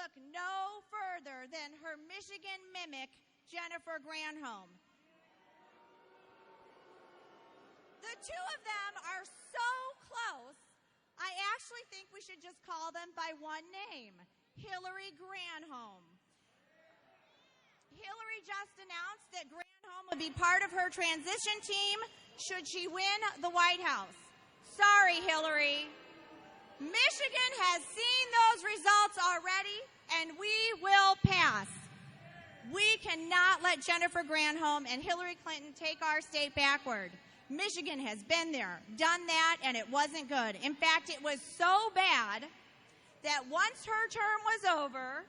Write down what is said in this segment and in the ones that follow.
look no further than her Michigan mimic, Jennifer Granholm. The two of them are so close, I actually think we should just call them by one name, Hillary Granholm. Hillary just announced that Granholm would be part of her transition team should she win the White House. Sorry, Hillary. Michigan has seen those results already, and we will pass. We cannot let Jennifer Granholm and Hillary Clinton take our state backward. Michigan has been there, done that, and it wasn't good. In fact, it was so bad that once her term was over,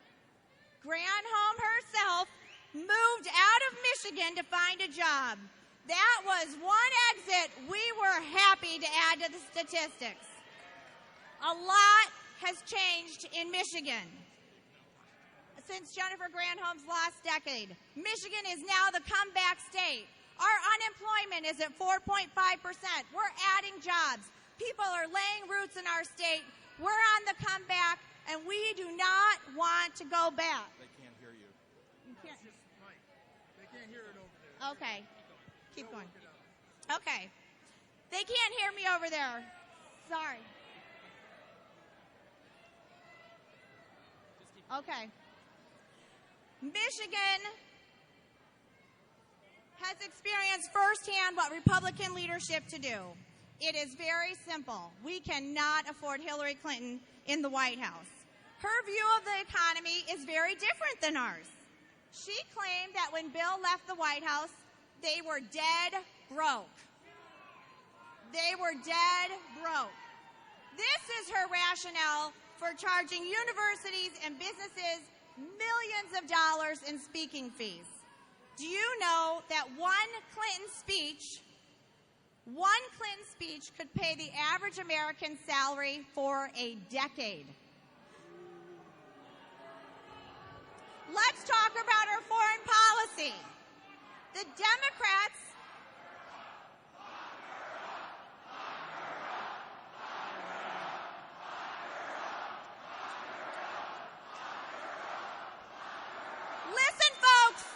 Granholm herself moved out of Michigan to find a job. That was one exit we were happy to add to the statistics. A lot has changed in Michigan since Jennifer Granholm's last decade. Michigan is now the comeback state. Our unemployment is at 4.5%. We're adding jobs. People are laying roots in our state. We're on the comeback, and we do not want to go back. They can't hear you. You can't. It's just Mike. They can't hear it over there. Okay. Keep going. Okay. They can't hear me over there. Sorry. Okay. Michigan has experienced firsthand what Republican leadership to do. It is very simple. We cannot afford Hillary Clinton in the White House. Her view of the economy is very different than ours. She claimed that when Bill left the White House, they were dead broke. They were dead broke. This is her rationale for charging universities and businesses millions of dollars in speaking fees. Do you know that one Clinton speech could pay the average American salary for a decade? Let's talk about her foreign policy. The Democrats Listen, folks.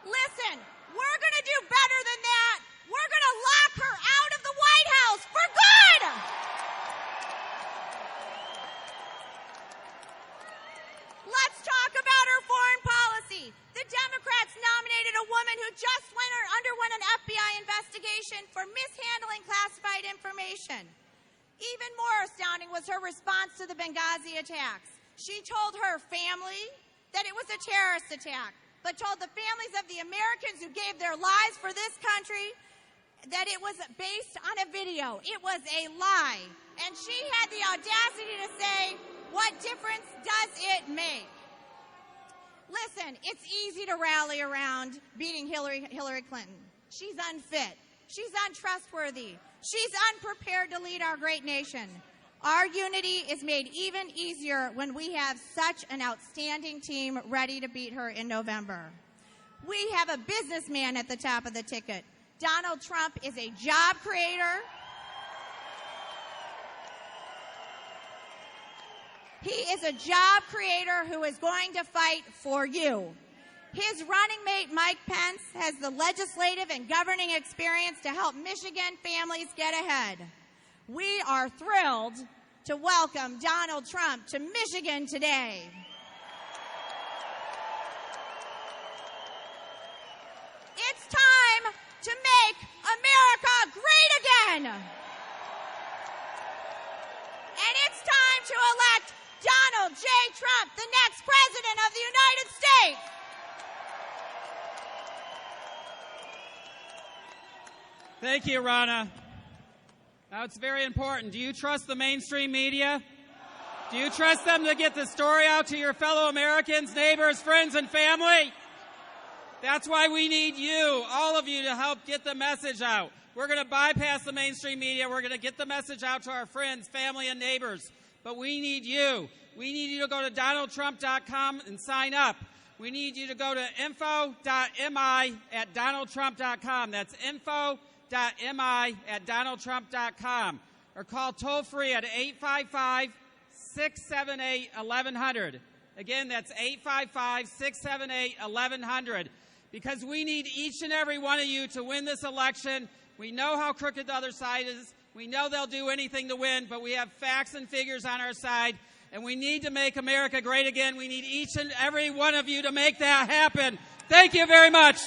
Listen, we're going to do better than that. We're going to lock her out of the White House for good. Let's talk about her foreign policy. The Democrats nominated a woman who just underwent an FBI investigation for mishandling classified information. Even more astounding was her response to the Benghazi attacks. She told her family that it was a terrorist attack, but told the families of the Americans who gave their lives for this country that it was based on a video. It was a lie. And she had the audacity to say, what difference does it make? Listen, it's easy to rally around beating Hillary Clinton. She's unfit. She's untrustworthy. She's unprepared to lead our great nation. Our unity is made even easier when we have such an outstanding team ready to beat her in November. We have a businessman at the top of the ticket. Donald Trump is a job creator. He is a job creator who is going to fight for you. His running mate, Mike Pence, has the legislative and governing experience to help Michigan families get ahead. We are thrilled to welcome Donald Trump to Michigan today. It's time to make America great again. And it's time to elect Donald J. Trump, the next president of the United States. Thank you, Ronna. Now, it's very important. Do you trust the mainstream media? Do you trust them to get the story out to your fellow Americans, neighbors, friends, and family? That's why we need you, all of you, to help get the message out. We're going to bypass the mainstream media. We're going to get the message out to our friends, family, and neighbors. But we need you. We need you to go to DonaldTrump.com and sign up. We need you to go to info.mi@DonaldTrump.com. That's info.mi@DonaldTrump.com. Or call toll-free at 855-678-1100. Again, that's 855-678-1100. Because we need each and every one of you to win this election. We know how crooked the other side is. We know they'll do anything to win, but we have facts and figures on our side, and we need to make America great again. We need each and every one of you to make that happen. Thank you very much.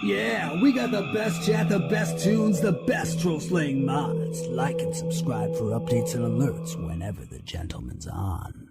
Yeah, we got the best chat, the best tunes, the best troll slaying mods. Like and subscribe for updates and alerts whenever the gentleman's on.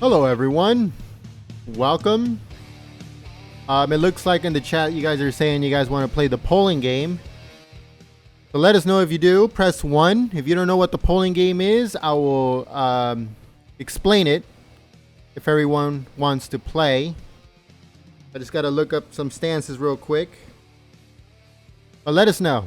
Hello, everyone. Welcome. It looks like in the chat you guys are saying you guys want to play the polling game. So let us know if you do. Press 1. If you don't know what the polling game is, I will explain it if everyone wants to play. I just got to look up some stances real quick. But let us know.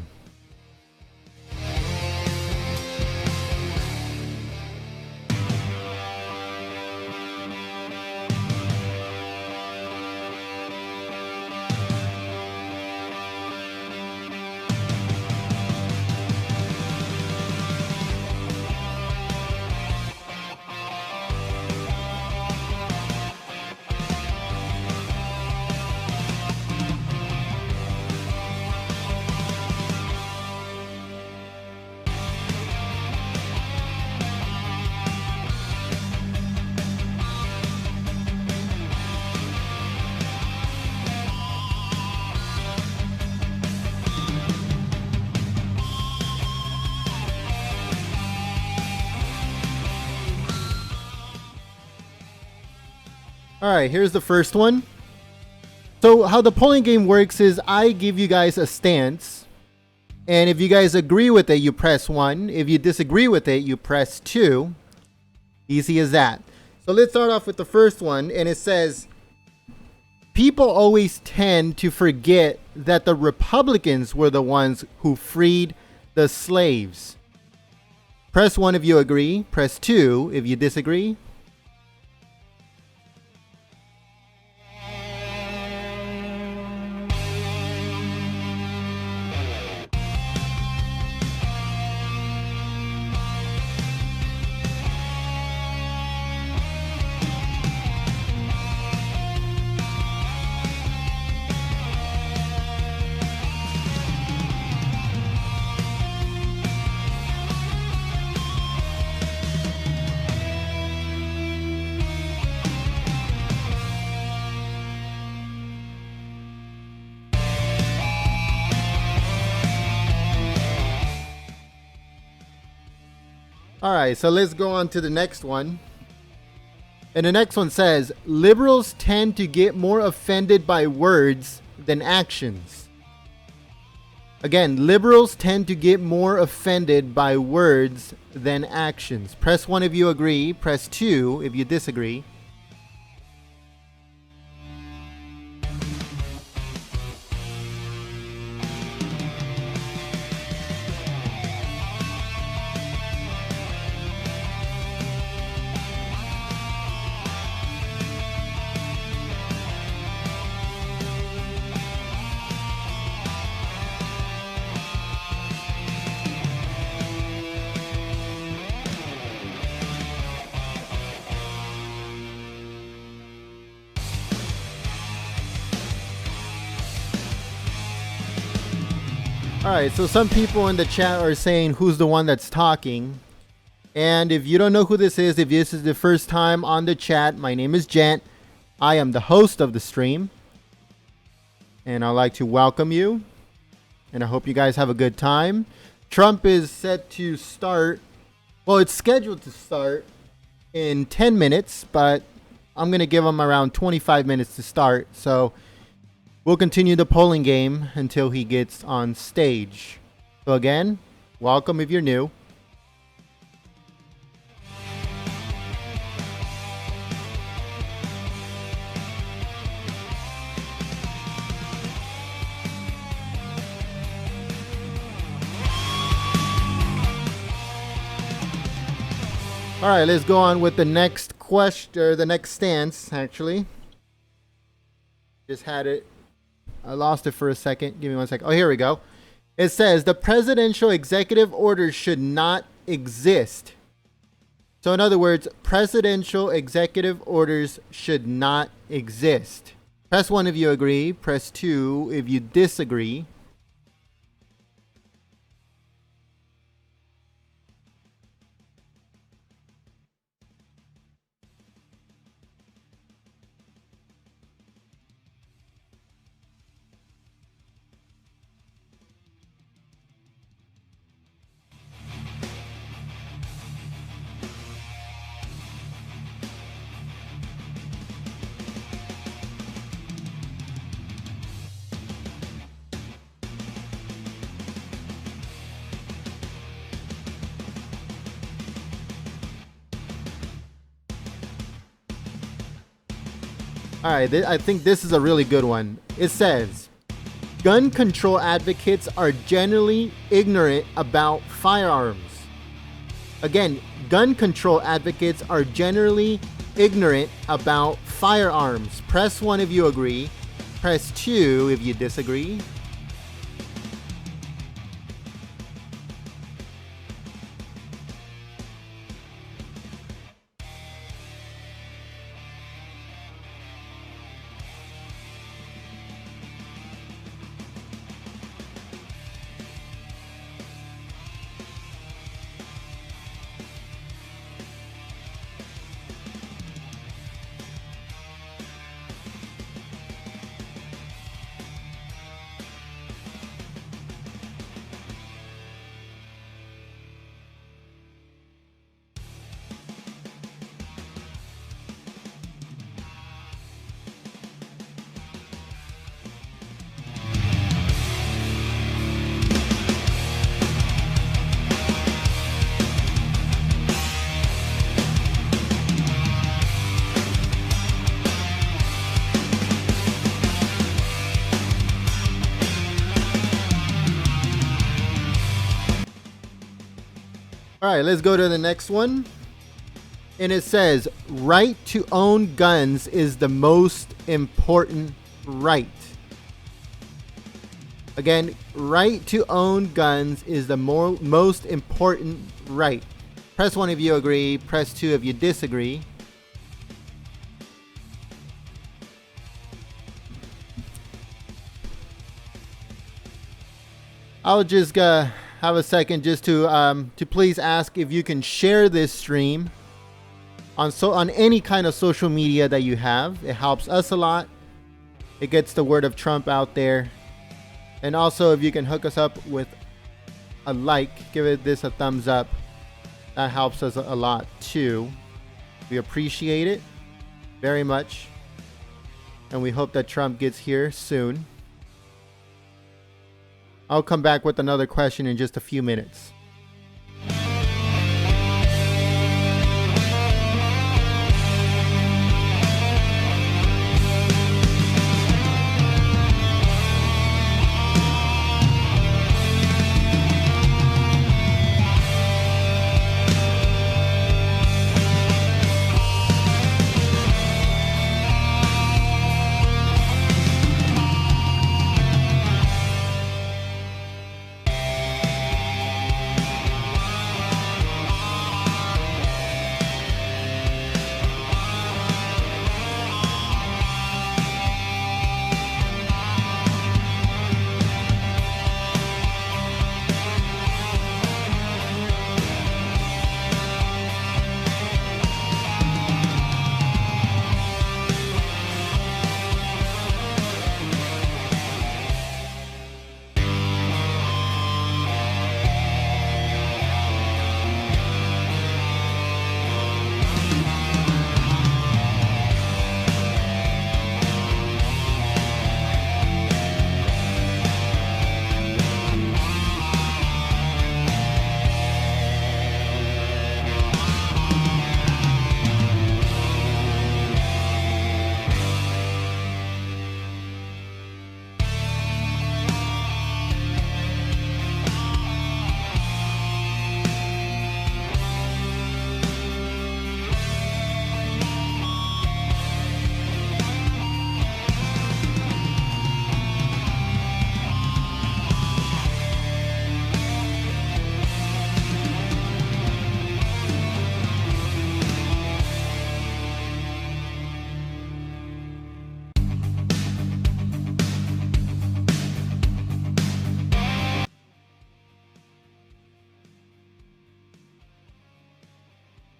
Alright, here's the first one. So how the polling game works is I give you guys a stance. And if you guys agree with it, you press 1. If you disagree with it, you press 2. Easy as that. So let's start off with the first one. And it says, people always tend to forget that the Republicans were the ones who freed the slaves. Press 1 if you agree. Press 2 if you disagree. Alright, so let's go on to the next one. And the next one says, liberals tend to get more offended by words than actions. Again, liberals tend to get more offended by words than actions. Press 1 if you agree. Press 2 if you disagree. Alright, so some people in the chat are saying who's the one that's talking. And if you don't know who this is, if this is the first time on the chat, my name is Gent. I am the host of the stream. And I'd like to welcome you. And I hope you guys have a good time. Trump is set to start. Well, it's scheduled to start in 10 minutes, but I'm going to give him around 25 minutes to start. So we'll continue the polling game until he gets on stage. So again, welcome if you're new. All right, let's go on with the next question, or the next stance, actually. Just had it. I lost it for a second. Give me 1 second. Oh, here we go. It says the presidential executive orders should not exist. So in other words, presidential executive orders should not exist. Press 1 if you agree. Press 2 if you disagree. All right, I think this is a really good one. It says, gun control advocates are generally ignorant about firearms. Again, gun control advocates are generally ignorant about firearms. Press 1 if you agree. Press 2 if you disagree. All right, let's go to the next one. And it says, right to own guns is the most important right. Again, right to own guns is the most important right. Press 1 if you agree. Press 2 if you disagree. I'll just have a second just to please ask if you can share this stream on any kind of social media that you have. It helps us a lot. It gets the word of Trump out there. And also, if you can hook us up with a like, give this a thumbs up. That helps us a lot too. We appreciate it very much. And we hope that Trump gets here soon. I'll come back with another question in just a few minutes.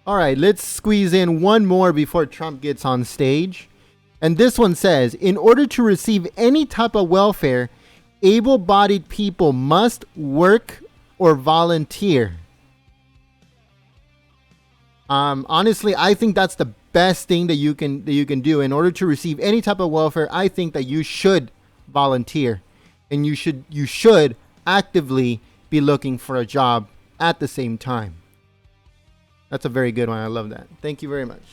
All right, let's squeeze in one more before Trump gets on stage. And this one says, in order to receive any type of welfare, able-bodied people must work or volunteer. Honestly, I think that's the best thing that you can do. In order to receive any type of welfare, I think that you should volunteer, and you should actively be looking for a job at the same time. That's a very good one. I love that. Thank you very much.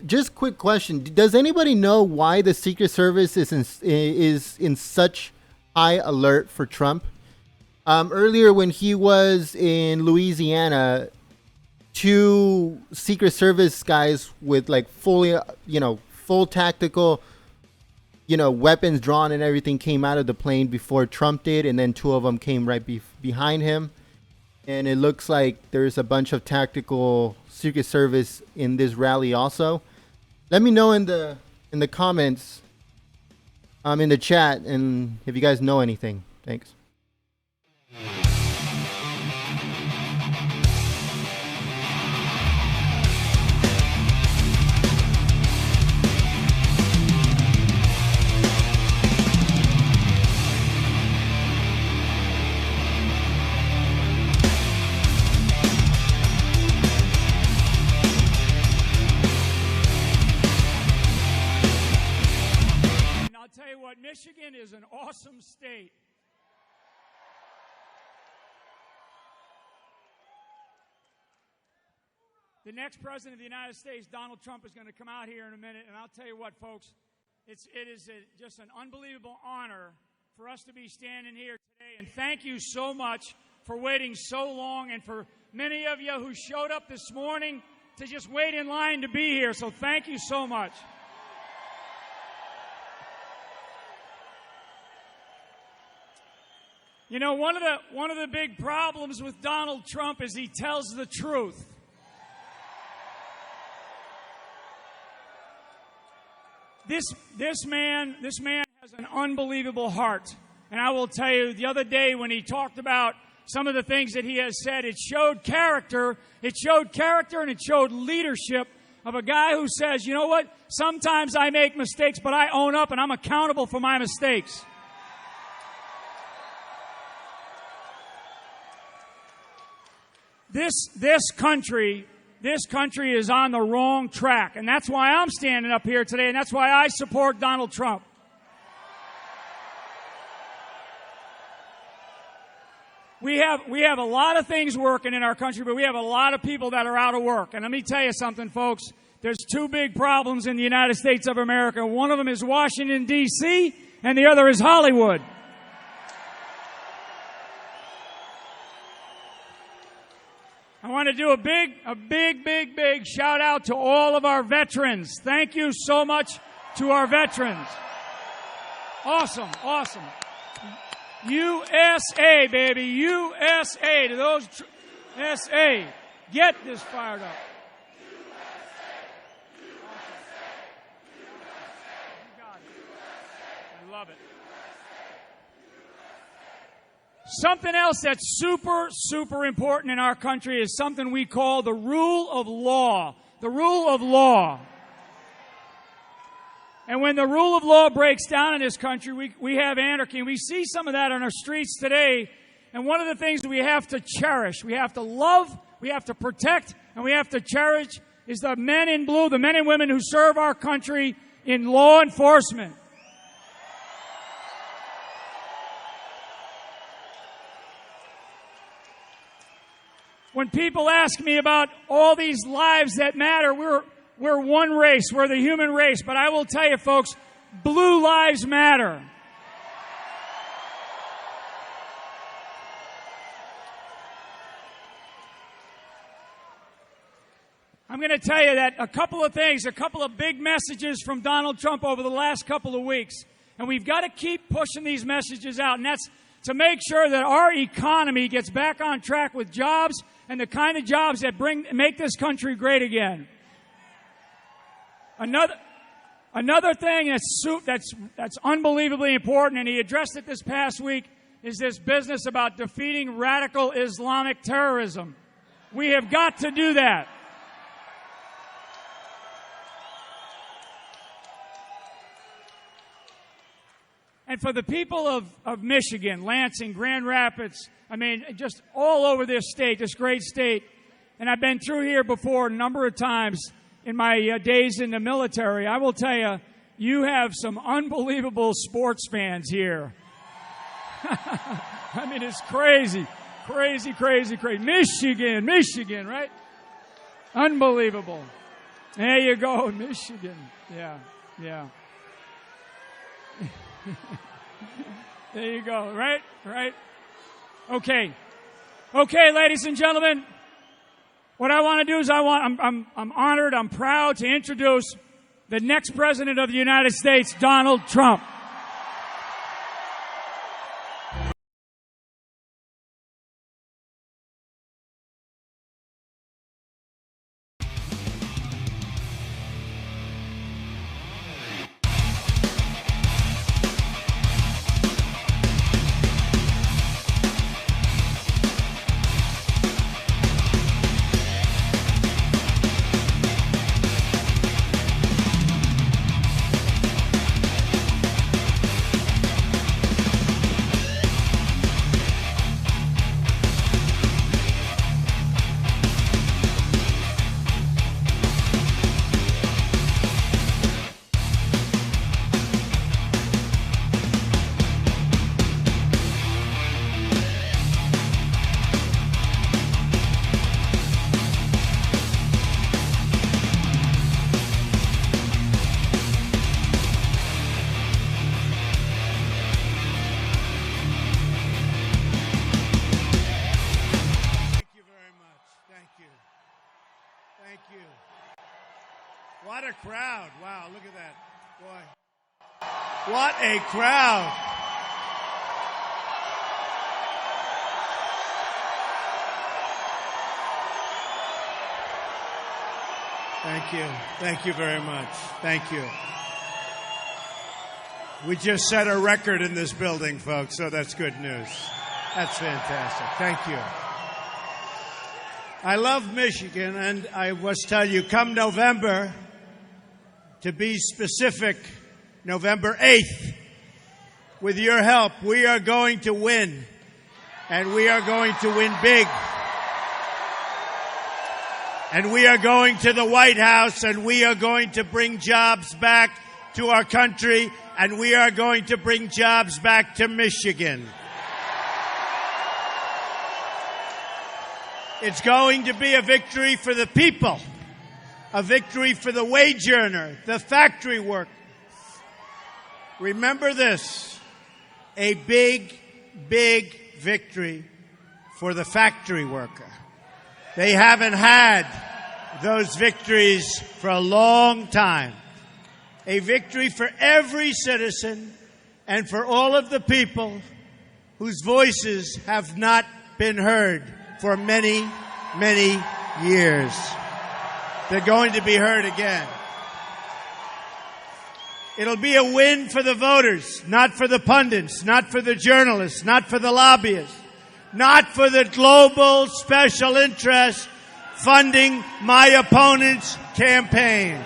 Just quick question: does anybody know why the Secret Service is in such high alert for Trump? Earlier, when he was in Louisiana, 2 Secret Service guys with like fully, full tactical, weapons drawn and everything came out of the plane before Trump did, and then 2 of them came right behind him. And it looks like there's a bunch of tactical Secret Service in this rally also. Let me know in the comments, in the chat, and if you guys know anything. Thanks. Michigan is an awesome state. The next president of the United States, Donald Trump, is going to come out here in a minute, and I'll tell you what, folks, it is just an unbelievable honor for us to be standing here today. And thank you so much for waiting so long, and for many of you who showed up this morning to just wait in line to be here. So thank you so much. You know, one of the big problems with Donald Trump is he tells the truth. This man has an unbelievable heart. And I will tell you, the other day when he talked about some of the things that he has said, it showed character. It showed character and it showed leadership of a guy who says, you know what, sometimes I make mistakes, but I own up and I'm accountable for my mistakes. This country is on the wrong track, and that's why I'm standing up here today, and that's why I support Donald Trump. We have a lot of things working in our country, but we have a lot of people that are out of work. And let me tell you something, folks. There's 2 big problems in the United States of America. One of them is Washington, D.C., and the other is Hollywood. I want to do a big shout out to all of our veterans. Thank you so much to our veterans. Awesome. USA, baby. USA. To those USA. Get this fired up. I love it. Something else that's super important in our country is something we call the rule of law. The rule of law. And when the rule of law breaks down in this country, we have anarchy. And we see some of that on our streets today. And one of the things that we have to cherish, we have to love, we have to protect, and we have to cherish is the men in blue, the men and women who serve our country in law enforcement. When people ask me about all these lives that matter, we're one race. We're the human race. But I will tell you, folks, blue lives matter. I'm going to tell you that a couple of big messages from Donald Trump over the last couple of weeks. And we've got to keep pushing these messages out. And that's to make sure that our economy gets back on track with jobs and the kind of jobs that make this country great again. Another thing that's unbelievably important, and he addressed it this past week, is this business about defeating radical Islamic terrorism. We have got to do that. And for the people of Michigan, Lansing, Grand Rapids, I mean, just all over this state, this great state, and I've been through here before a number of times in my days in the military, I will tell you, you have some unbelievable sports fans here. I mean, it's crazy. Michigan, right? Unbelievable. There you go, Michigan. Yeah, yeah. There you go. Right, right. Okay, ladies and gentlemen. What I want to do is I'm honored, I'm proud to introduce the next president of the United States, Donald Trump. What a crowd. Wow, look at that. Boy. What a crowd. Thank you. Thank you very much. Thank you. We just set a record in this building, folks, so that's good news. That's fantastic. Thank you. I love Michigan, and I must tell you, come November, to be specific, November 8th, with your help, we are going to win, and we are going to win big. And we are going to the White House, and we are going to bring jobs back to our country, and we are going to bring jobs back to Michigan. It's going to be a victory for the people, a victory for the wage earner, the factory worker. Remember this, a big, big victory for the factory worker. They haven't had those victories for a long time. A victory for every citizen and for all of the people whose voices have not been heard for many, many years. They're going to be heard again. It'll be a win for the voters, not for the pundits, not for the journalists, not for the lobbyists, not for the global special interests funding my opponent's campaign.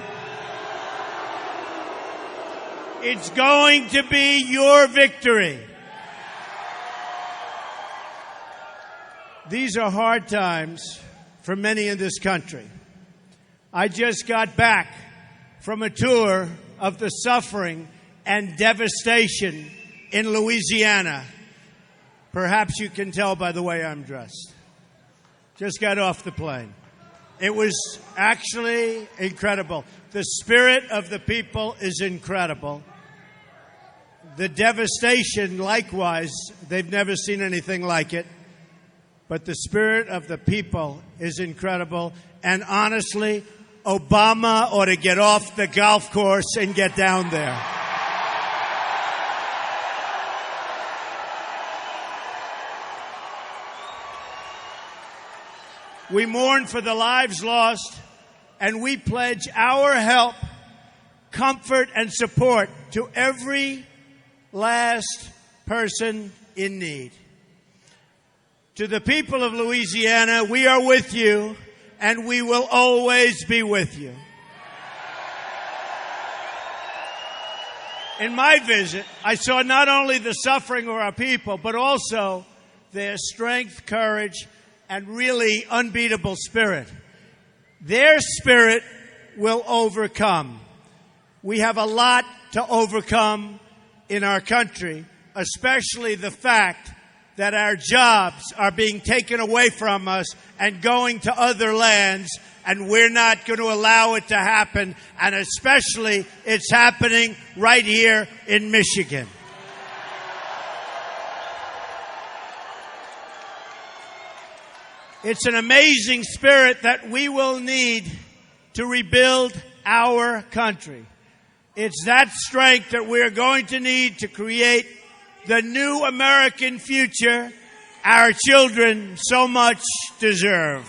It's going to be your victory. These are hard times for many in this country. I just got back from a tour of the suffering and devastation in Louisiana. Perhaps you can tell by the way I'm dressed. Just got off the plane. It was actually incredible. The spirit of the people is incredible. The devastation, likewise, they've never seen anything like it. But the spirit of the people is incredible. And honestly, Obama ought to get off the golf course and get down there. We mourn for the lives lost, and we pledge our help, comfort, and support to every last person in need. To the people of Louisiana, we are with you, and we will always be with you. In my visit, I saw not only the suffering of our people, but also their strength, courage, and really unbeatable spirit. Their spirit will overcome. We have a lot to overcome in our country, especially the fact that our jobs are being taken away from us and going to other lands and we're not going to allow it to happen, and especially it's happening right here in Michigan. It's an amazing spirit that we will need to rebuild our country. It's that strength that we're going to need to create the new American future our children so much deserve.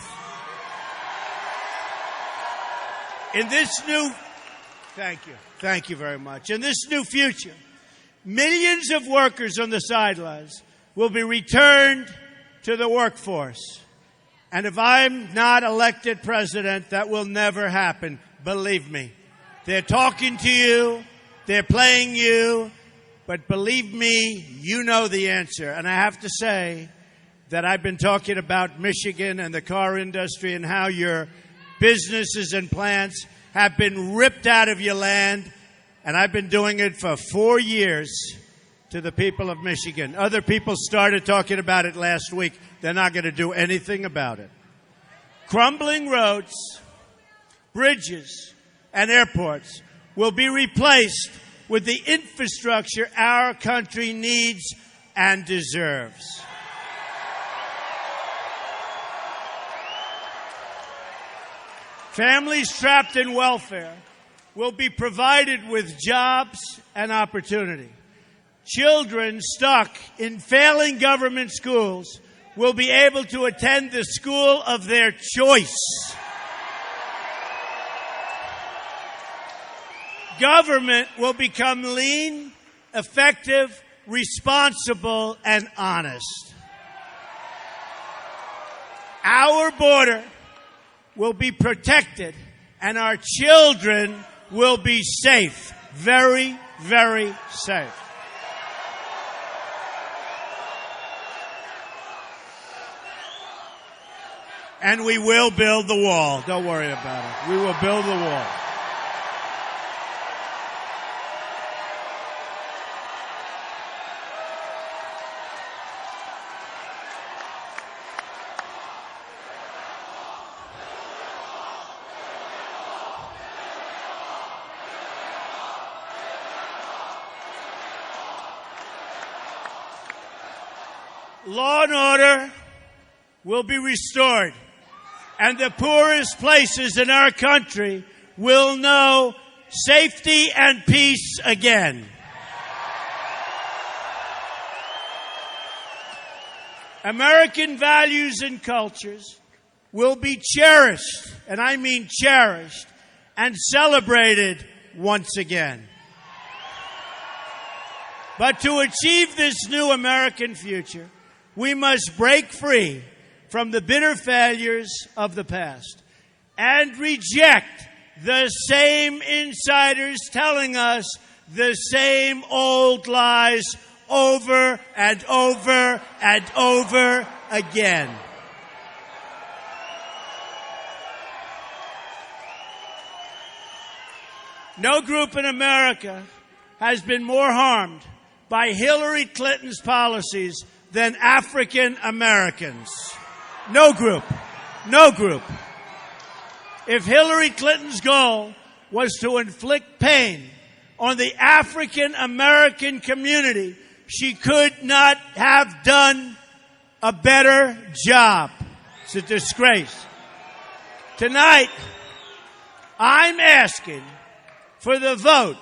Thank you very much. In this new future, millions of workers on the sidelines will be returned to the workforce. And if I'm not elected president, that will never happen. Believe me. They're talking to you. They're playing you. But believe me, you know the answer. And I have to say that I've been talking about Michigan and the car industry and how your businesses and plants have been ripped out of your land. And I've been doing it for 4 years to the people of Michigan. Other people started talking about it last week. They're not going to do anything about it. Crumbling roads, bridges, and airports will be replaced with the infrastructure our country needs and deserves. Families trapped in welfare will be provided with jobs and opportunity. Children stuck in failing government schools will be able to attend the school of their choice. Government will become lean, effective, responsible, and honest. Our border will be protected, and our children will be safe. Very, very safe. And we will build the wall. Don't worry about it. We will build the wall. Law and order will be restored, and the poorest places in our country will know safety and peace again. American values and cultures will be cherished, and I mean cherished, and celebrated once again. But to achieve this new American future, we must break free from the bitter failures of the past and reject the same insiders telling us the same old lies over and over and over again. No group in America has been more harmed by Hillary Clinton's policies than African Americans. No group. No group. If Hillary Clinton's goal was to inflict pain on the African American community, she could not have done a better job. It's a disgrace. Tonight, I'm asking for the vote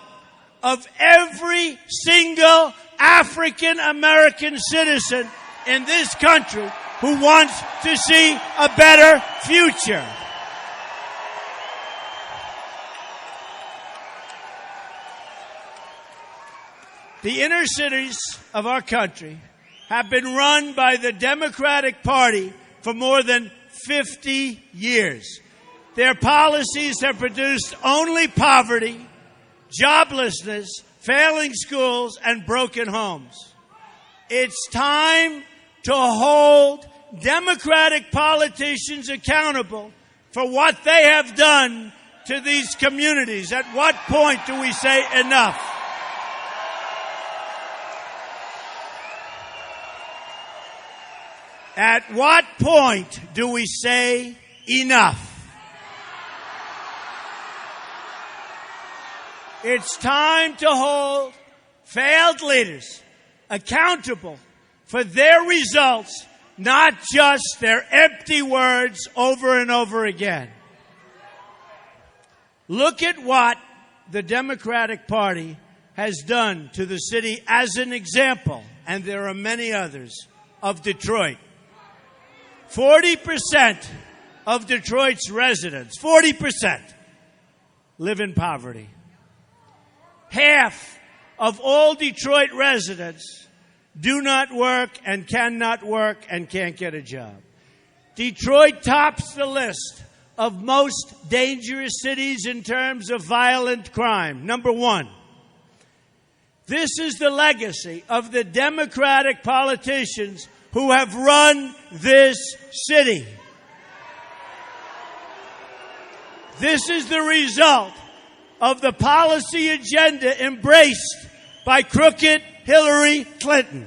of every single African American citizen in this country who wants to see a better future. The inner cities of our country have been run by the Democratic Party for more than 50 years. Their policies have produced only poverty, joblessness, failing schools, and broken homes. It's time to hold Democratic politicians accountable for what they have done to these communities. At what point do we say enough? At what point do we say enough? It's time to hold failed leaders accountable for their results, not just their empty words over and over again. Look at what the Democratic Party has done to the city as an example, and there are many others, of Detroit. 40% of Detroit's residents, 40%, live in poverty. Half of all Detroit residents do not work and cannot work and can't get a job. Detroit tops the list of most dangerous cities in terms of violent crime. Number one. This is the legacy of the Democratic politicians who have run this city. This is the result of the policy agenda embraced by crooked Hillary Clinton.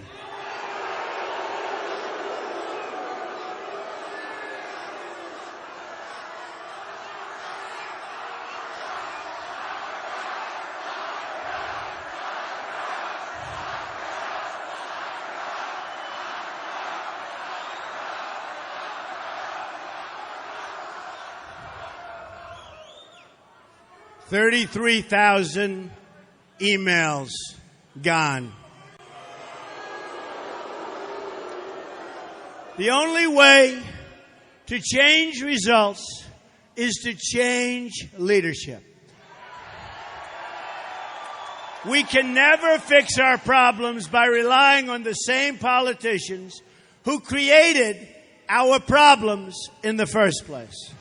$33,000 emails gone. The only way to change results is to change leadership. We can never fix our problems by relying on the same politicians who created our problems in the first place.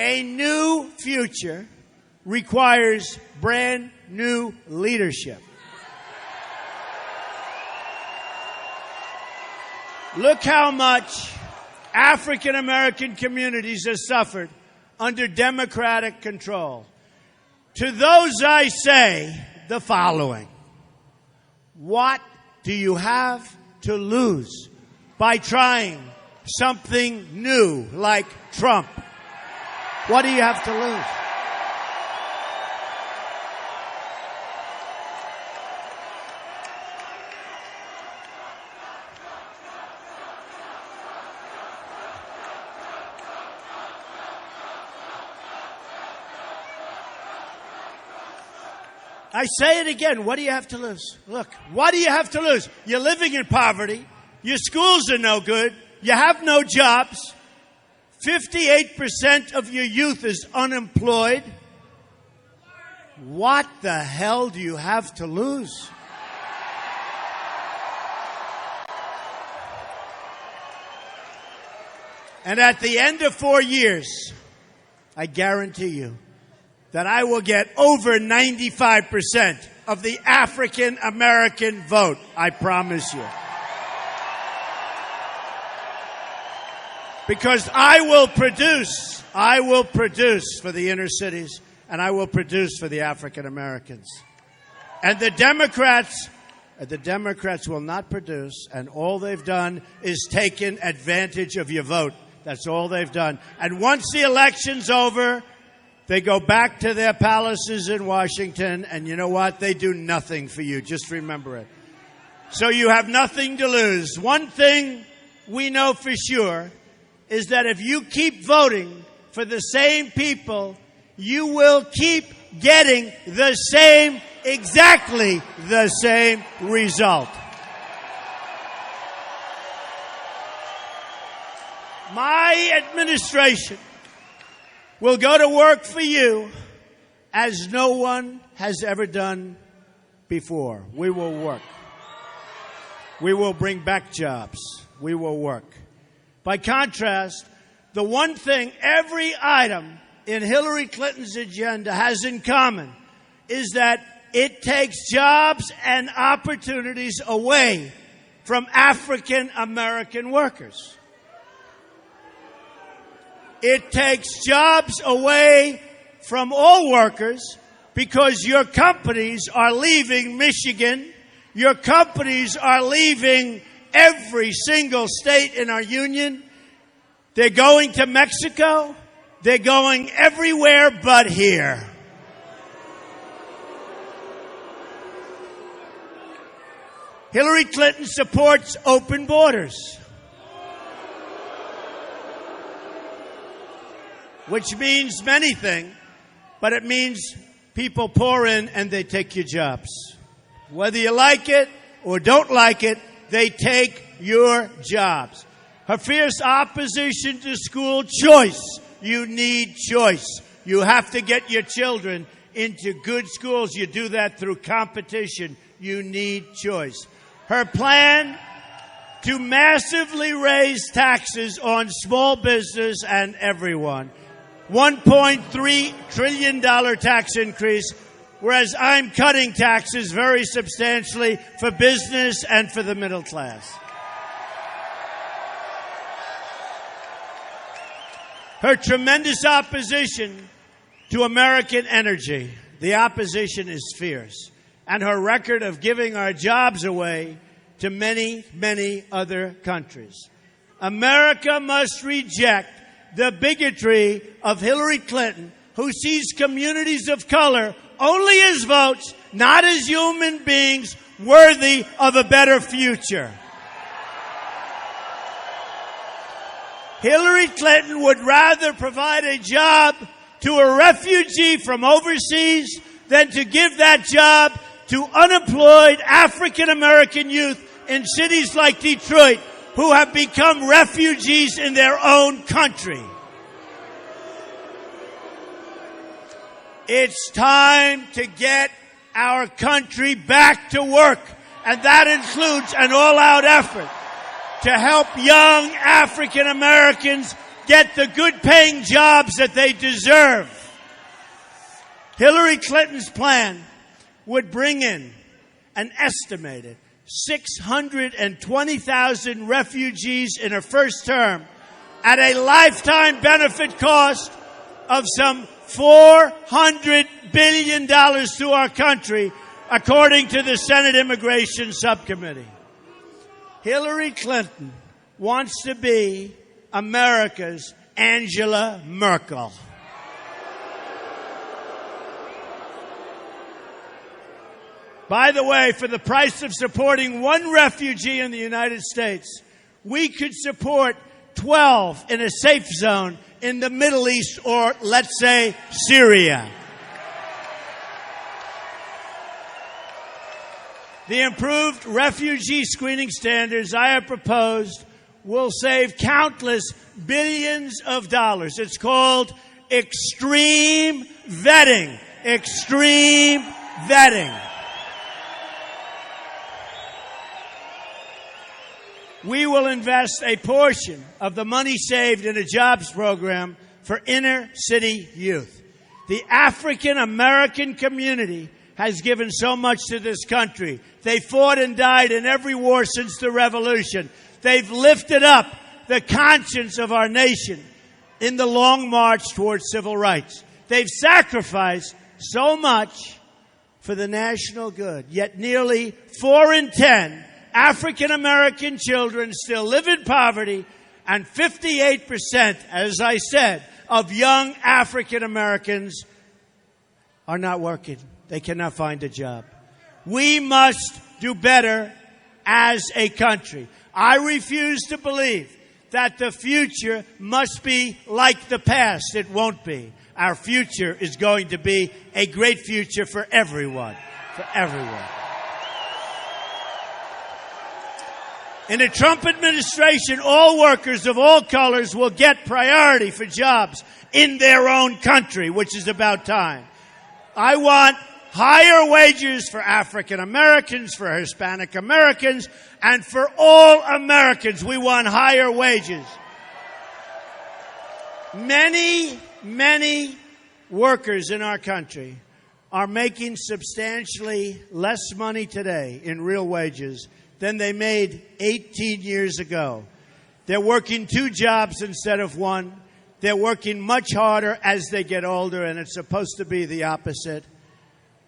A new future requires brand new leadership. Look how much African American communities have suffered under Democratic control. To those I say the following: what do you have to lose by trying something new like Trump? What do you have to lose? I say it again. What do you have to lose? Look, what do you have to lose? You're living in poverty. Your schools are no good. You have no jobs. 58% of your youth is unemployed. What the hell do you have to lose? And at the end of 4 years, I guarantee you that I will get over 95% of the African American vote. I promise you. Because I will produce for the inner cities, and I will produce for the African Americans. And the Democrats will not produce, and all they've done is taken advantage of your vote. That's all they've done. And once the election's over, they go back to their palaces in Washington, and you know what? They do nothing for you. Just remember it. So you have nothing to lose. One thing we know for sure is that if you keep voting for the same people, you will keep getting the same, exactly the same result. My administration will go to work for you as no one has ever done before. We will work. We will bring back jobs. We will work. By contrast, the one thing every item in Hillary Clinton's agenda has in common is that it takes jobs and opportunities away from African American workers. It takes jobs away from all workers because your companies are leaving Michigan. Your companies are leaving every single state in our union. They're going to Mexico. They're going everywhere but here. Hillary Clinton supports open borders, which means many things, but it means people pour in and they take your jobs. Whether you like it or don't like it, they take your jobs. Her fierce opposition to school choice. You need choice. You have to get your children into good schools. You do that through competition. You need choice. Her plan to massively raise taxes on small business and everyone. $1.3 trillion tax increase, whereas I'm cutting taxes very substantially for business and for the middle class. Her tremendous opposition to American energy. The opposition is fierce. And her record of giving our jobs away to many, many other countries. America must reject the bigotry of Hillary Clinton, who sees communities of color only as votes, not as human beings worthy of a better future. Hillary Clinton would rather provide a job to a refugee from overseas than to give that job to unemployed African American youth in cities like Detroit who have become refugees in their own country. It's time to get our country back to work, and that includes an all-out effort to help young African Americans get the good-paying jobs that they deserve. Hillary Clinton's plan would bring in an estimated 620,000 refugees in her first term at a lifetime benefit cost of some $400 billion to our country, according to the Senate Immigration Subcommittee. Hillary Clinton wants to be America's Angela Merkel. By the way, for the price of supporting one refugee in the United States, we could support 12 in a safe zone in the Middle East or, let's say, Syria. The improved refugee screening standards I have proposed will save countless billions of dollars. It's called extreme vetting. Extreme vetting. We will invest a portion of the money saved in a jobs program for inner city youth. The African American community has given so much to this country. They fought and died in every war since the Revolution. They've lifted up the conscience of our nation in the long march towards civil rights. They've sacrificed so much for the national good, yet nearly 4 in 10 African American children still live in poverty, and 58%, as I said, of young African Americans are not working. They cannot find a job. We must do better as a country. I refuse to believe that the future must be like the past. It won't be. Our future is going to be a great future for everyone. For everyone. In the Trump administration, all workers of all colors will get priority for jobs in their own country, which is about time. I want higher wages for African Americans, for Hispanic Americans, and for all Americans. We want higher wages. Many, many workers in our country are making substantially less money today in real wages than they made 18 years ago. They're working 2 jobs instead of 1. They're working much harder as they get older, and it's supposed to be the opposite.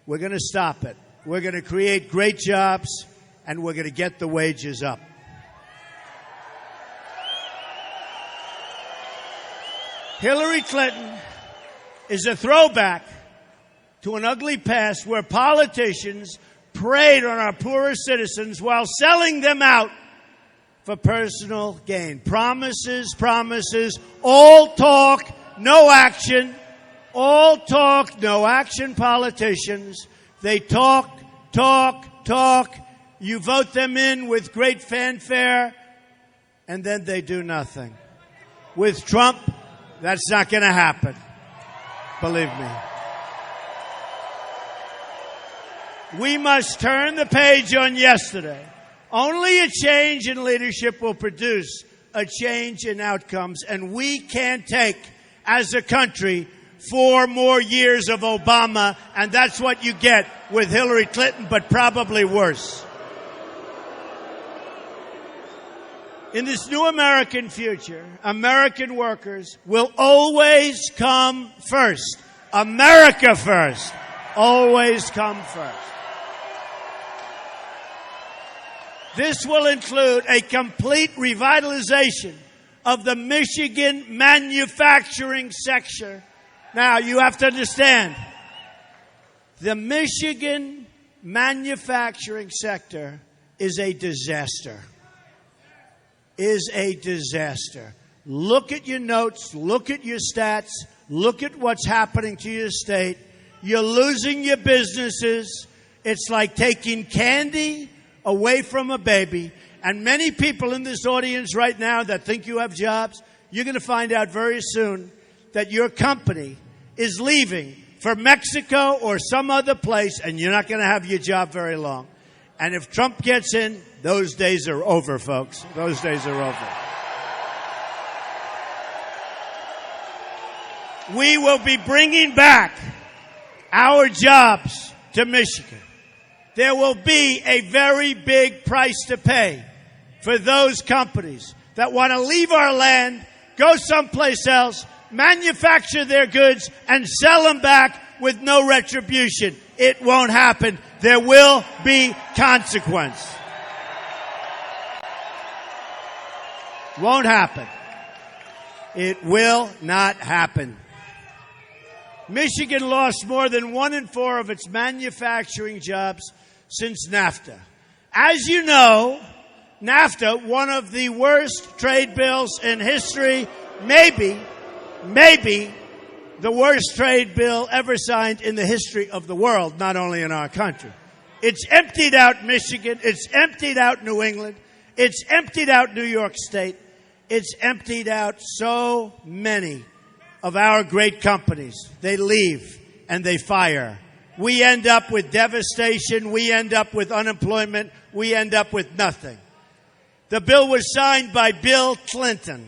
We're going to stop it. We're going to create great jobs, and we're going to get the wages up. Hillary Clinton is a throwback to an ugly past where politicians preyed on our poorer citizens while selling them out for personal gain. Promises, promises, all talk, no action. All talk, no action politicians. They talk, talk, talk. You vote them in with great fanfare, and then they do nothing. With Trump, that's not going to happen. Believe me. We must turn the page on yesterday. Only a change in leadership will produce a change in outcomes, and we can't take, as a country, 4 more years of Obama, and that's what you get with Hillary Clinton, but probably worse. In this new American future, American workers will always come first. America first. Always come first. This will include a complete revitalization of the Michigan manufacturing sector. Now, you have to understand, the Michigan manufacturing sector is a disaster. Is a disaster. Look at your notes, look at your stats, look at what's happening to your state. You're losing your businesses. It's like taking candy away from a baby. And many people in this audience right now that think you have jobs, you're going to find out very soon that your company is leaving for Mexico or some other place, and you're not going to have your job very long. And if Trump gets in, those days are over, folks. Those days are over. We will be bringing back our jobs to Michigan. There will be a very big price to pay for those companies that want to leave our land, go someplace else, manufacture their goods, and sell them back with no retribution. It won't happen. There will be consequence. Won't happen. It will not happen. Michigan lost more than 1 in 4 of its manufacturing jobs since NAFTA. As you know, NAFTA, one of the worst trade bills in history, maybe the worst trade bill ever signed in the history of the world, not only in our country. It's emptied out Michigan. It's emptied out New England. It's emptied out New York State. It's emptied out so many of our great companies. They leave and they fire. We end up with devastation. We end up with unemployment. We end up with nothing. The bill was signed by Bill Clinton.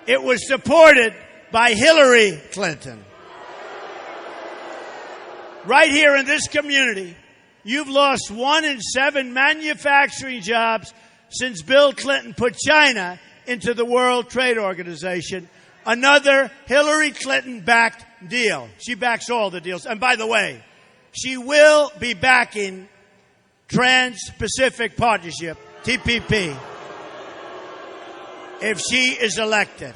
It was supported by Hillary Clinton. Right here in this community, you've lost 1 in 7 manufacturing jobs since Bill Clinton put China into the World Trade Organization. Another Hillary Clinton-backed deal. She backs all the deals. And by the way, she will be backing Trans-Pacific Partnership, TPP, if she is elected.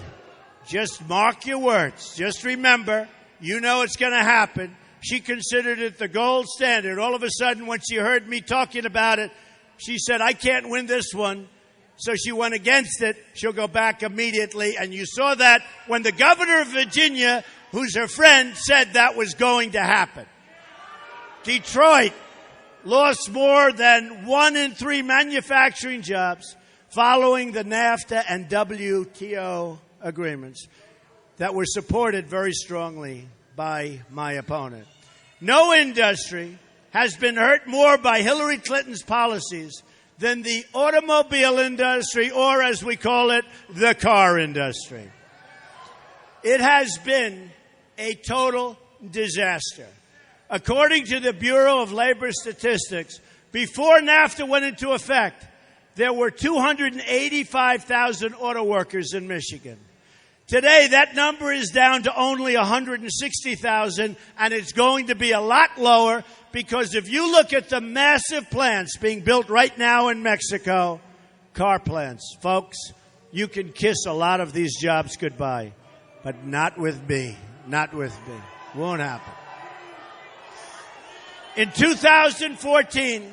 Just mark your words. Just remember, you know it's going to happen. She considered it the gold standard. All of a sudden, when she heard me talking about it, she said, I can't win this one. So she went against it. She'll go back immediately. And you saw that when the governor of Virginia, who's her friend, said that was going to happen. Detroit lost more than 1 in 3 manufacturing jobs following the NAFTA and WTO agreements that were supported very strongly by my opponent. No industry has been hurt more by Hillary Clinton's policies than the automobile industry, or as we call it, the car industry. It has been a total disaster. According to the Bureau of Labor Statistics, before NAFTA went into effect, there were 285,000 auto workers in Michigan. Today, that number is down to only 160,000, and it's going to be a lot lower because if you look at the massive plants being built right now in Mexico, car plants, folks, you can kiss a lot of these jobs goodbye, but not with me, not with me. Won't happen. In 2014,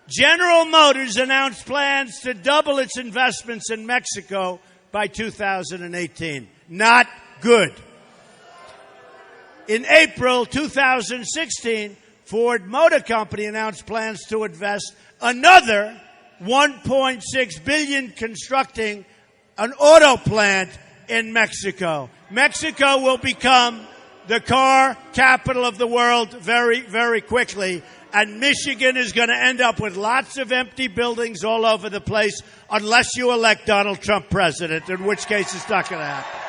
General Motors announced plans to double its investments in Mexico by 2018. Not good. In April 2016, Ford Motor Company announced plans to invest another $1.6 billion constructing an auto plant in Mexico. Mexico will become the car capital of the world very, very quickly. And Michigan is going to end up with lots of empty buildings all over the place unless you elect Donald Trump president, in which case it's not going to happen.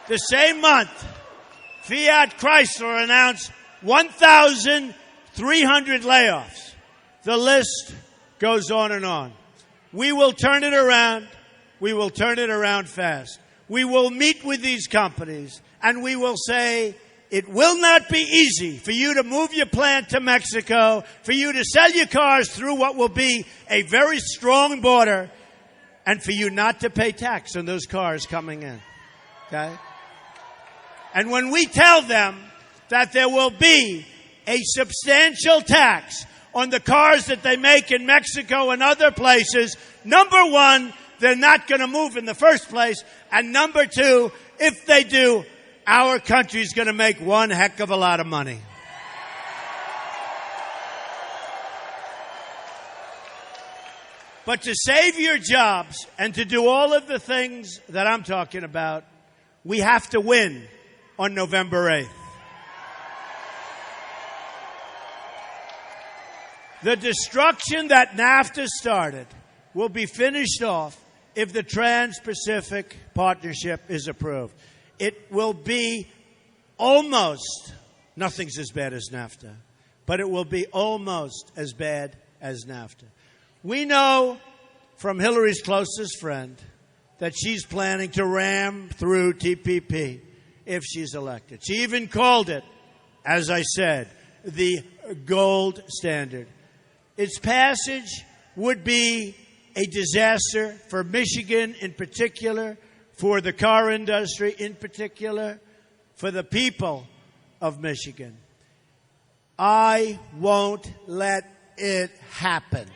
The same month, Fiat Chrysler announced 1,300 layoffs. The list goes on and on. We will turn it around. We will turn it around fast. We will meet with these companies and we will say, it will not be easy for you to move your plant to Mexico, for you to sell your cars through what will be a very strong border, and for you not to pay tax on those cars coming in. Okay? And when we tell them that there will be a substantial tax on the cars that they make in Mexico and other places, number one, they're not going to move in the first place. And number two, if they do, our country's going to make one heck of a lot of money. But to save your jobs and to do all of the things that I'm talking about, we have to win on November 8th. The destruction that NAFTA started will be finished off if the Trans-Pacific Partnership is approved. It will be almost, nothing's as bad as NAFTA, but it will be almost as bad as NAFTA. We know from Hillary's closest friend that she's planning to ram through TPP if she's elected. She even called it, as I said, the gold standard. Its passage would be a disaster for Michigan in particular, for the car industry in particular, for the people of Michigan. I won't let it happen.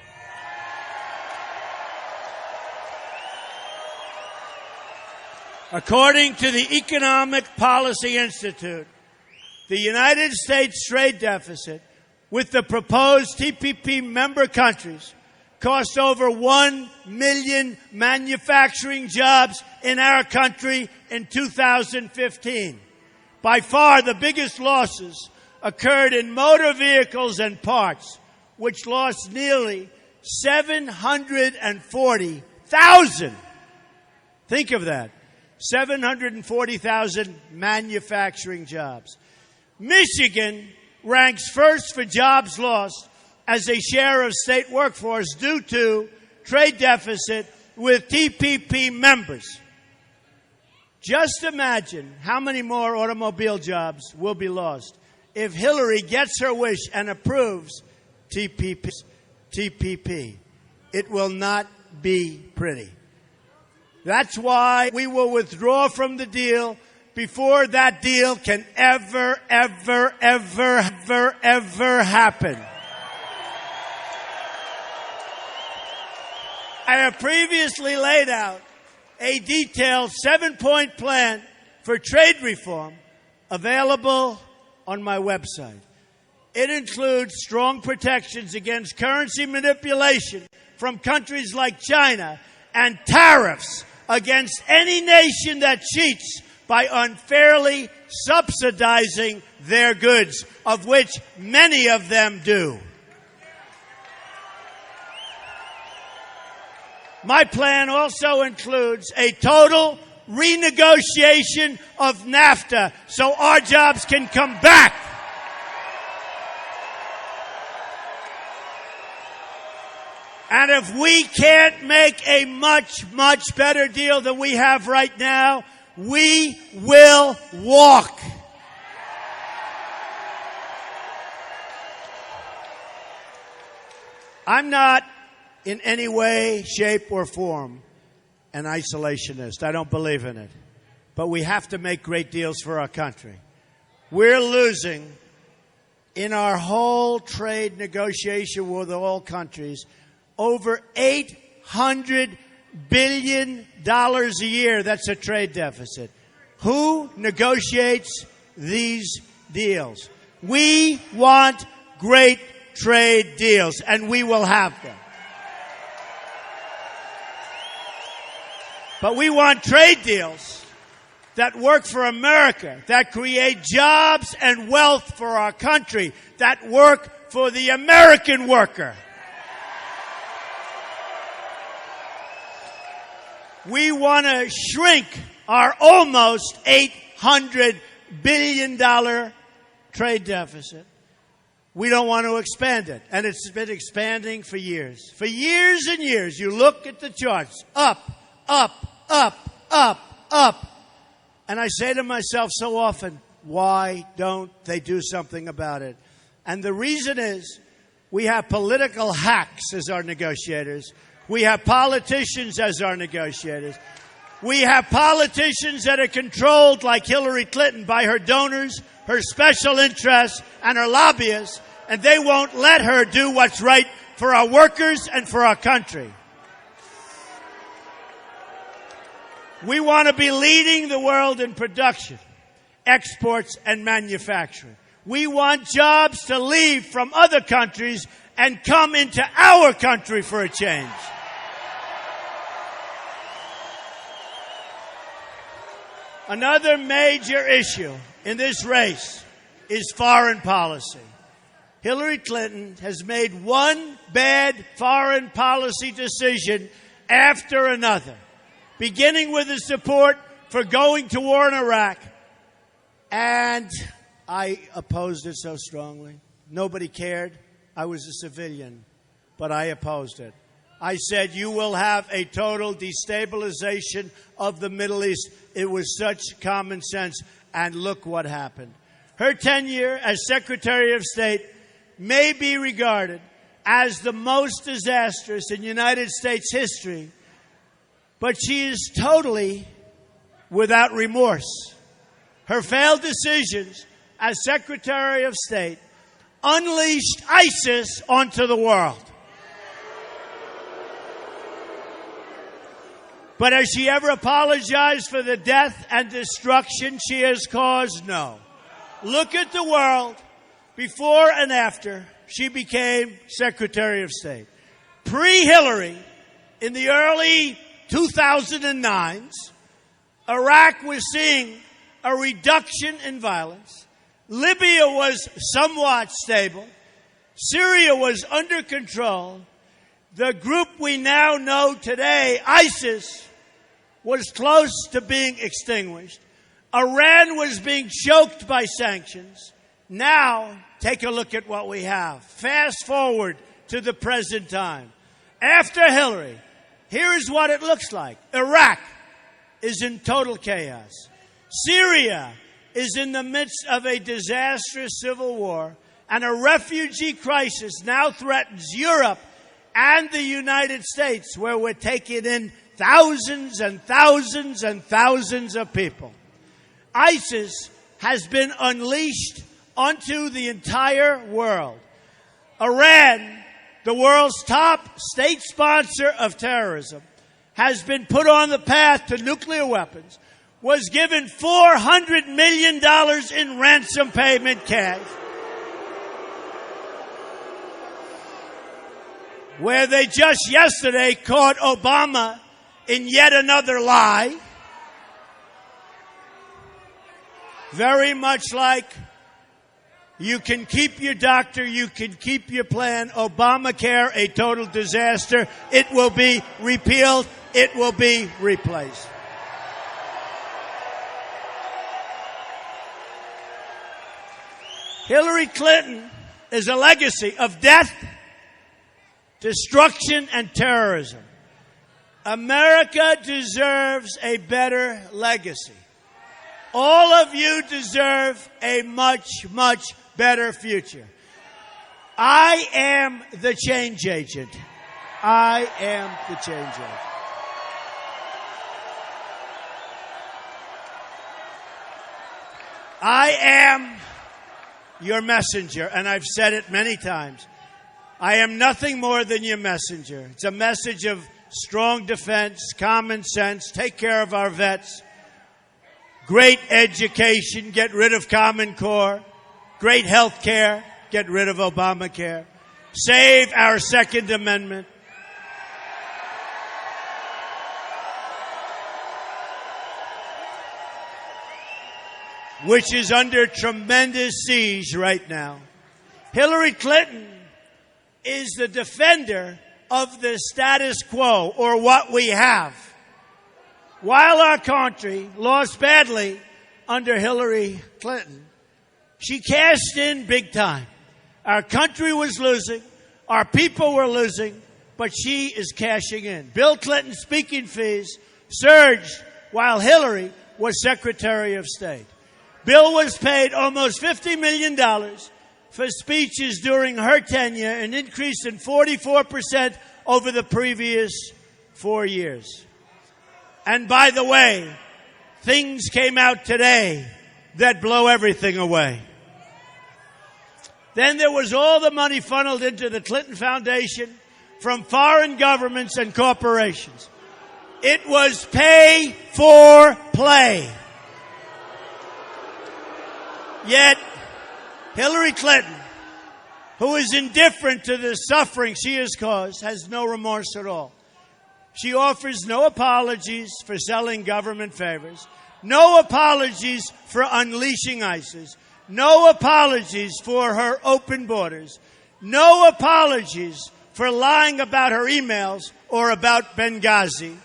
According to the Economic Policy Institute, the United States trade deficit with the proposed TPP member countries cost over 1 million manufacturing jobs in our country in 2015. By far, the biggest losses occurred in motor vehicles and parts, which lost nearly 740,000. Think of that. 740,000 manufacturing jobs. Michigan ranks first for jobs lost as a share of state workforce due to trade deficit with TPP members. Just imagine how many more automobile jobs will be lost if Hillary gets her wish and approves TPP. It will not be pretty. That's why we will withdraw from the deal before that deal can ever happen. I have previously laid out a detailed 7-point plan for trade reform available on my website. It includes strong protections against currency manipulation from countries like China and tariffs against any nation that cheats by unfairly subsidizing their goods, of which many of them do. My plan also includes a total renegotiation of NAFTA so our jobs can come back. And if we can't make a much better deal than we have right now, we will walk. I'm not in any way, shape, or form an isolationist. I don't believe in it. But we have to make great deals for our country. We're losing in our whole trade negotiation with all countries over $800 billion a year. That's a trade deficit. Who negotiates these deals? We want great trade deals, and we will have them. But we want trade deals that work for America, that create jobs and wealth for our country, that work for the American worker. We want to shrink our almost $800 billion trade deficit. We don't want to expand it. And it's been expanding for years. For years and years, you look at the charts, up, up, up, up, up. And I say to myself so often, why don't they do something about it? And the reason is we have political hacks as our negotiators. We have politicians as our negotiators. We have politicians that are controlled, like Hillary Clinton, by her donors, her special interests, and her lobbyists, and they won't let her do what's right for our workers and for our country. We want to be leading the world in production, exports, and manufacturing. We want jobs to leave from other countries and come into our country for a change. Another major issue in this race is foreign policy. Hillary Clinton has made one bad foreign policy decision after another, beginning with the support for going to war in Iraq. And I opposed it so strongly. Nobody cared. I was a civilian, but I opposed it. I said, you will have a total destabilization of the Middle East. It was such common sense, and look what happened. Her tenure as Secretary of State may be regarded as the most disastrous in United States history, but she is totally without remorse. Her failed decisions as Secretary of State unleashed ISIS onto the world. But has she ever apologized for the death and destruction she has caused? No. Look at the world before and after she became Secretary of State. Pre-Hillary, in the early 2009s, Iraq was seeing a reduction in violence. Libya was somewhat stable. Syria was under control. The group we now know today, ISIS, was close to being extinguished. Iran was being choked by sanctions. Now, take a look at what we have. Fast forward to the present time. After Hillary, here is what it looks like. Iraq is in total chaos. Syria is in the midst of a disastrous civil war, and a refugee crisis now threatens Europe and the United States, where we're taking in thousands and thousands and thousands of people. ISIS has been unleashed onto the entire world. Iran, the world's top state sponsor of terrorism, has been put on the path to nuclear weapons, was given $400 million in ransom payment cash, where they just yesterday caught Obama in yet another lie, very much like you can keep your doctor, you can keep your plan. Obamacare, a total disaster. It will be repealed. It will be replaced. Hillary Clinton is a legacy of death, destruction, and terrorism. America deserves a better legacy. All of you deserve a much, much better future. I am the change agent. I am the change agent. I am your messenger, and I've said it many times. I am nothing more than your messenger. It's a message of strong defense, common sense, take care of our vets, great education, get rid of Common Core, great health care, get rid of Obamacare, save our Second Amendment, which is under tremendous siege right now. Hillary Clinton is the defender of the status quo, or what we have. While our country lost badly under Hillary Clinton, she cashed in big time. Our country was losing, our people were losing, but she is cashing in. Bill Clinton's speaking fees surged while Hillary was Secretary of State. Bill was paid almost $50 million for speeches during her tenure, an increase in 44% over the previous 4 years. And by the way, things came out today that blow everything away. Then there was all the money funneled into the Clinton Foundation from foreign governments and corporations. It was pay for play. Yet, Hillary Clinton, who is indifferent to the suffering she has caused, has no remorse at all. She offers no apologies for selling government favors, no apologies for unleashing ISIS, no apologies for her open borders, no apologies for lying about her emails or about Benghazi.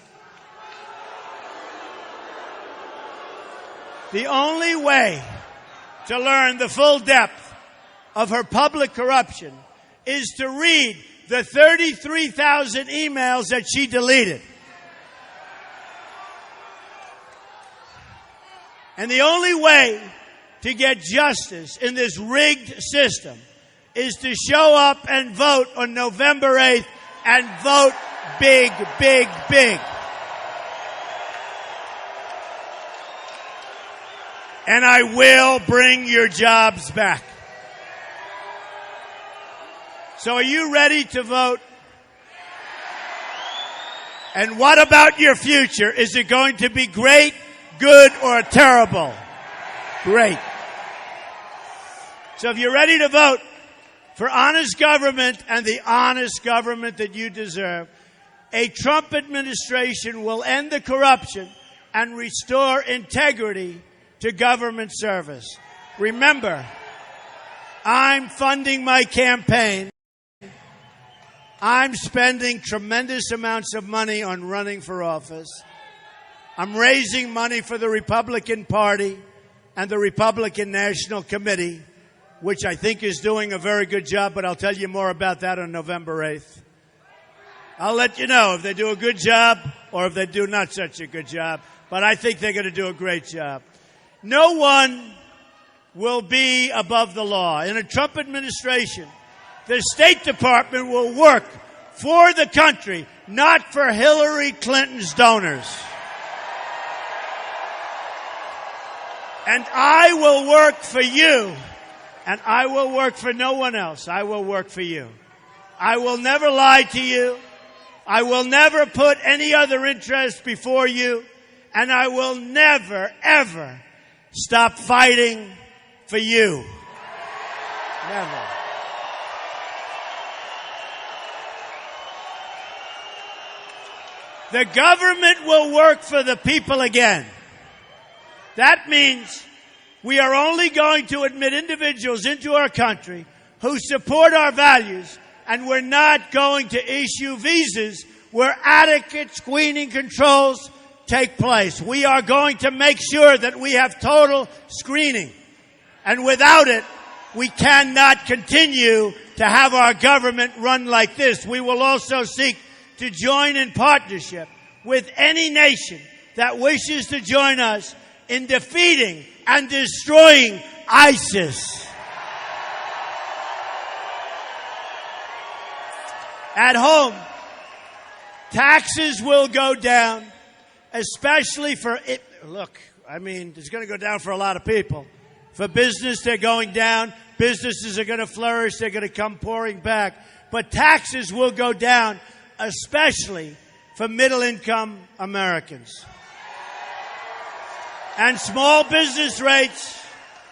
The only way to learn the full depth of her public corruption is to read the 33,000 emails that she deleted. And the only way to get justice in this rigged system is to show up and vote on November 8th and vote big, big, big. And I will bring your jobs back. So are you ready to vote? And what about your future? Is it going to be great, good, or terrible? Great. So if you're ready to vote for honest government and the honest government that you deserve, a Trump administration will end the corruption and restore integrity to government service. Remember, I'm funding my campaign. I'm spending tremendous amounts of money on running for office. I'm raising money for the Republican Party and the Republican National Committee, which I think is doing a very good job, but I'll tell you more about that on November 8th. I'll let you know if they do a good job or if they do not such a good job, but I think they're going to do a great job. No one will be above the law. In a Trump administration, the State Department will work for the country, not for Hillary Clinton's donors. And I will work for you, and I will work for no one else. I will work for you. I will never lie to you. I will never put any other interest before you, and I will never, ever stop fighting for you. Never. The government will work for the people again. That means we are only going to admit individuals into our country who support our values, and we're not going to issue visas where adequate screening controls take place. We are going to make sure that we have total screening. And without it, we cannot continue to have our government run like this. We will also seek to join in partnership with any nation that wishes to join us in defeating and destroying ISIS. At home, taxes will go down, especially for it. Look, I mean, it's going to go down for a lot of people. For business, they're going down. Businesses are going to flourish. They're going to come pouring back. But taxes will go down, especially for middle-income Americans. And small business rates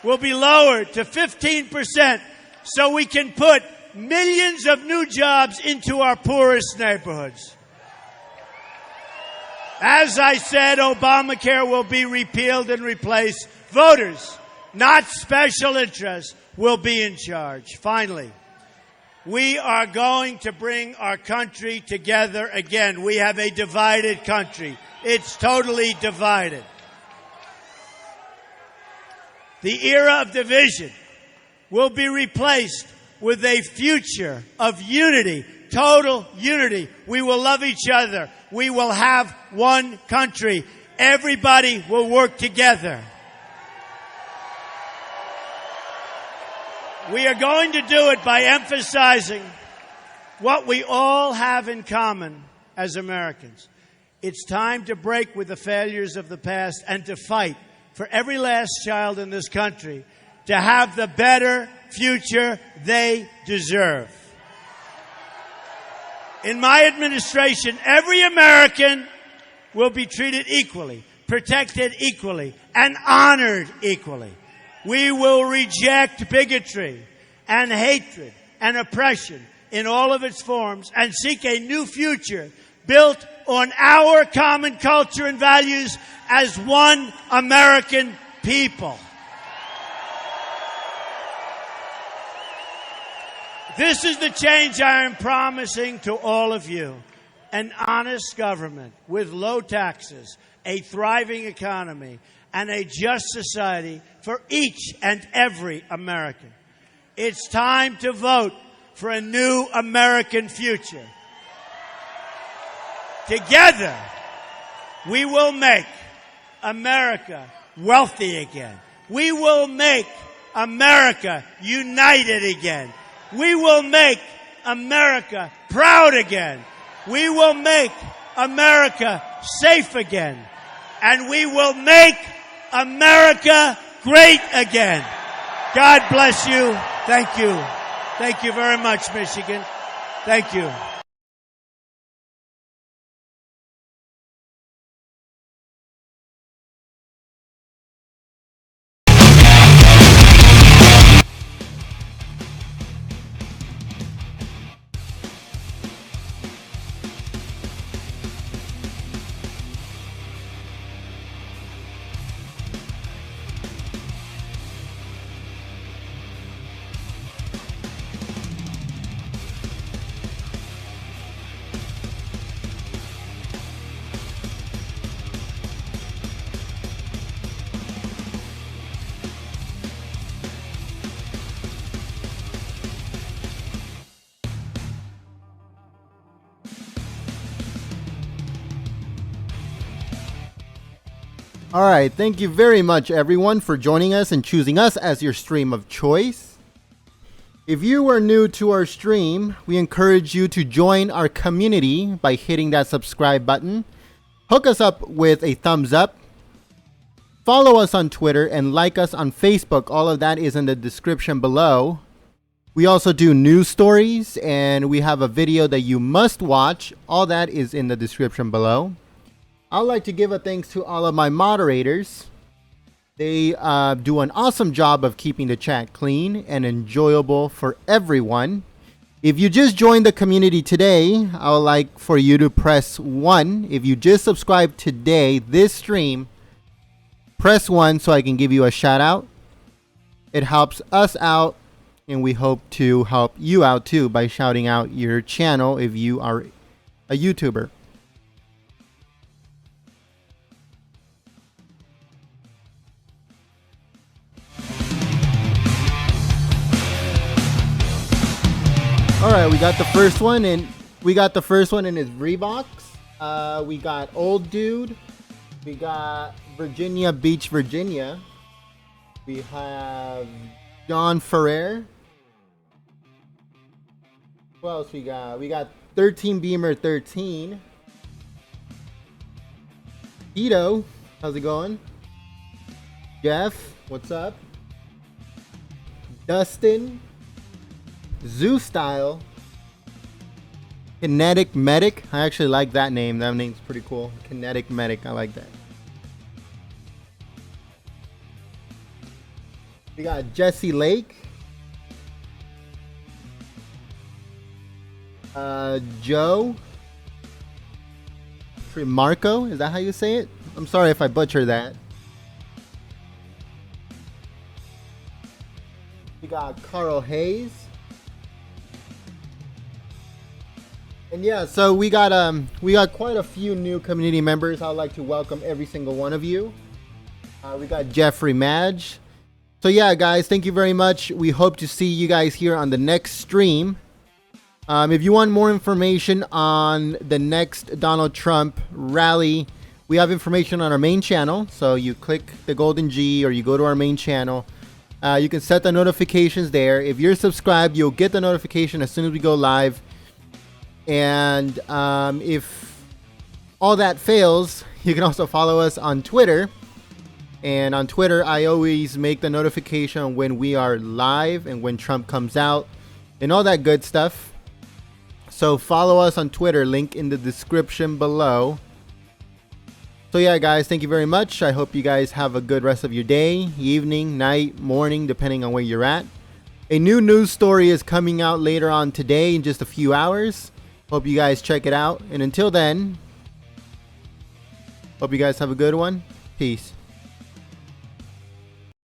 will be lowered to 15% so we can put millions of new jobs into our poorest neighborhoods. As I said, Obamacare will be repealed and replaced. Voters, not special interests, will be in charge. Finally, we are going to bring our country together again. We have a divided country. It's totally divided. The era of division will be replaced with a future of unity, total unity. We will love each other. We will have one country. Everybody will work together. We are going to do it by emphasizing what we all have in common as Americans. It's time to break with the failures of the past and to fight for every last child in this country to have the better future they deserve. In my administration, every American will be treated equally, protected equally, and honored equally. We will reject bigotry and hatred and oppression in all of its forms and seek a new future built on our common culture and values as one American people. This is the change I am promising to all of you. An honest government with low taxes, a thriving economy, and a just society for each and every American. It's time to vote for a new American future. Together, we will make America wealthy again. We will make America united again. We will make America proud again. We will make America safe again. And we will make America great again. God bless you. Thank you. Thank you very much, Michigan. Thank you. All right, thank you very much, everyone, for joining us and choosing us as your stream of choice. If you are new to our stream, we encourage you to join our community by hitting that subscribe button. Hook us up with a thumbs up. Follow us on Twitter and like us on Facebook. All of that is in the description below. We also do news stories, and we have a video that you must watch. All that is in the description below. I'd like to give a thanks to all of my moderators. They do an awesome job of keeping the chat clean and enjoyable for everyone. If you just joined the community today, I would like for you to press 1. If you just subscribed today, this stream, press 1 so I can give you a shout out. It helps us out, and we hope to help you out too by shouting out your channel if you are a YouTuber. All right, we got the first one in his Reeboks. We got Old Dude. We got Virginia Beach, Virginia. We have John Ferrer. Who else we got? We got 13 Beamer 13. Tito, how's it going? Jeff, what's up? Dustin, Zoo Style, Kinetic Medic. I actually like that name. That name's pretty cool. Kinetic Medic. I like that. We got Jesse Lake. Joe. Marco. Is that how you say it? I'm sorry if I butcher that. We got Carl Hayes. And yeah, so we got quite a few new community members. I'd like to welcome every single one of you. We got Jeffrey Madge. So yeah, guys, thank you very much. We hope to see you guys here on the next stream. If you want more information on the next Donald Trump rally, we have information on our main channel. So you click the golden G or you go to our main channel. You can set the notifications there. If you're subscribed, you'll get the notification as soon as we go live. And if all that fails, you can also follow us on Twitter. And on Twitter, I always make the notification when we are live and when Trump comes out and all that good stuff. So follow us on Twitter, link in the description below. So yeah, guys, thank you very much. I hope you guys have a good rest of your day, evening, night, morning, depending on where you're at. A new news story is coming out later on today in just a few hours. Hope you guys check it out. And until then, hope you guys have a good one. Peace.